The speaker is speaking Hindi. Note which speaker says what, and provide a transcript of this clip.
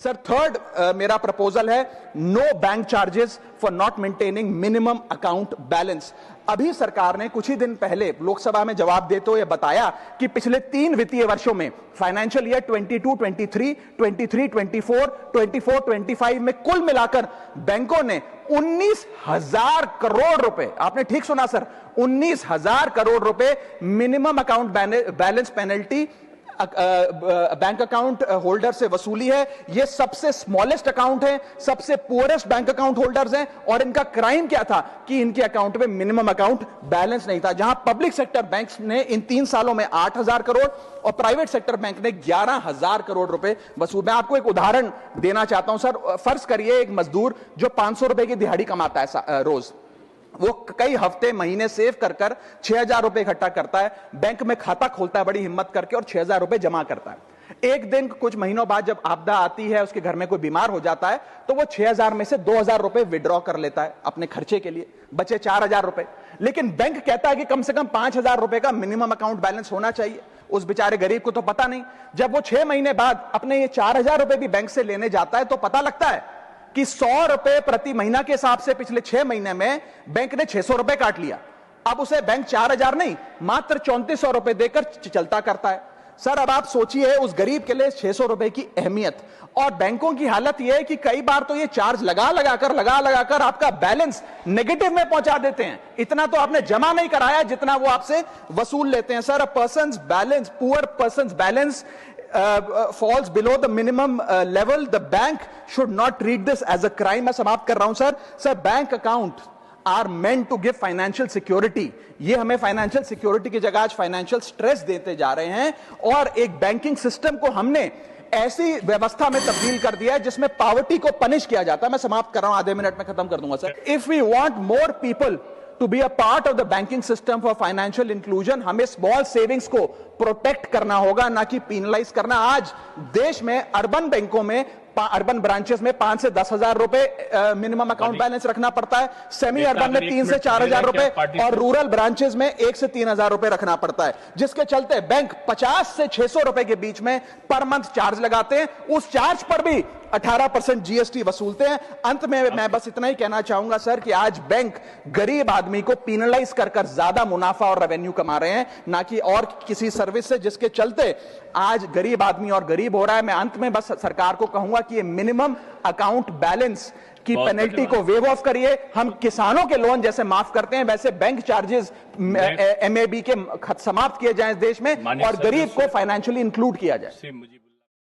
Speaker 1: सर थर्ड मेरा प्रपोजल है no bank charges for not maintaining minimum account balance. अभी सरकार ने कुछ ही दिन पहले लोकसभा में जवाब देते हुए बताया कि पिछले 3 वित्तीय वर्षों में फाइनेंशियल ईयर 22-23, 23-24, 24-25 में कुल मिलाकर बैंकों ने 19,000 करोड़ रुपए, आपने ठीक सुना सर, 19,000 करोड़ रुपए minimum account balance penalty bank account holder से वसूली है। ये सबसे स्मॉलेस्ट अकाउंट है, सबसे पुअरेस्ट बैंक अकाउंट होल्डर्स हैं, और इनका क्राइम क्या था कि इनके अकाउंट में मिनिमम अकाउंट बैलेंस नहीं था। जहां पब्लिक सेक्टर बैंक्स ने इन 3 सालों में 8,000 करोड़ और प्राइवेट सेक्टर बैंक ने 11,000 करोड़ रुपए वसूल। मैं आपको एक उदाहरण देना चाहता हूं सर। फर्ज करिए एक मजदूर जो 500 रुपए की दिहाड़ी कमाता है रोज, वो कई हफ्ते महीने सेव कर 6,000 रुपए इकट्ठा करता है, बैंक में खाता खोलता है बड़ी हिम्मत करके और 6,000 रुपए जमा करता है। एक दिन कुछ महीनों बाद जब आपदा आती है, उसके घर में कोई बीमार हो जाता है, तो वो 6,000 में से 2,000 रुपए विड्रॉ कर लेता है अपने खर्चे के लिए, बचे 4,000 रुपए। लेकिन बैंक कहता है कि कम से कम 5,000 रुपए का मिनिमम अकाउंट बैलेंस होना चाहिए। उस बेचारे गरीब को तो पता नहीं। जब वो 6 महीने बाद अपने ये 4,000 रुपए भी बैंक से लेने जाता है तो पता लगता है कि 100 रुपए प्रति महीना के हिसाब से पिछले 6 महीने में बैंक ने 600 रुपए काट लिया। अब उसे बैंक 4,000 नहीं, मात्र 3,400 रुपए देकर चलता करता है। सर अब आप सोचिए उस गरीब के लिए 600 रुपए की अहमियत। और बैंकों की हालत यह है कि कई बार तो ये चार्ज लगा लगाकर आपका बैलेंस नेगेटिव में पहुंचा देते हैं। इतना तो आपने जमा नहीं कराया जितना वो आपसे वसूल लेते हैं। Sir, poor persons balance falls below the minimum level, the bank should not treat this as a crime। मैं समाप्त कर रहा हूं sir. Sir, bank account are meant to give financial security। ये हमें फाइनेंशियल सिक्योरिटी की जगह आज फाइनेंशियल स्ट्रेस देते जा रहे हैं, और एक बैंकिंग सिस्टम को हमने ऐसी व्यवस्था में तब्दील कर दिया है जिसमें पॉवर्टी को पनिश किया जाता है। मैं समाप्त कर रहा हूं, आधे मिनट में खत्म कर दूंगा sir. If we want more people to be a part of the banking system for financial inclusion, हमें स्मॉल सेविंग्स को प्रोटेक्ट करना होगा, ना कि पीनलाइज करना। आज देश में अर्बन बैंकों में, अर्बन ब्रांचेस में 5 से 10,000 रुपए मिनिमम अकाउंट बैलेंस रखना पड़ता है, सेमी अर्बन में 3 से 4,000 रुपए, और रूरल ब्रांचेस में 1 से 3,000 रुपए रखना पड़ता है, जिसके चलते बैंक 50 से 600 रुपए के बीच में पर मंथ चार्ज लगाते हैं। उस चार्ज पर भी 18% जीएसटी वसूलते हैं। अंत में मैं बस इतना ही कहना चाहूंगा सर कि आज बैंक गरीब आदमी को पीनलाइज कर ज्यादा मुनाफा और रेवेन्यू कमा रहे हैं, ना कि और किसी सर्विस से, जिसके चलते आज गरीब आदमी और गरीब हो रहा है। मैं अंत में बस सरकार को कहूंगा कि ये मिनिमम अकाउंट बैलेंस की पेनल्टी को वेव ऑफ करिए। हम किसानों के लोन जैसे माफ करते हैं, वैसे बैंक चार्जेस MAB के समाप्त किए जाएं इस देश में, और गरीब को फाइनेंशियली इंक्लूड किया जाए।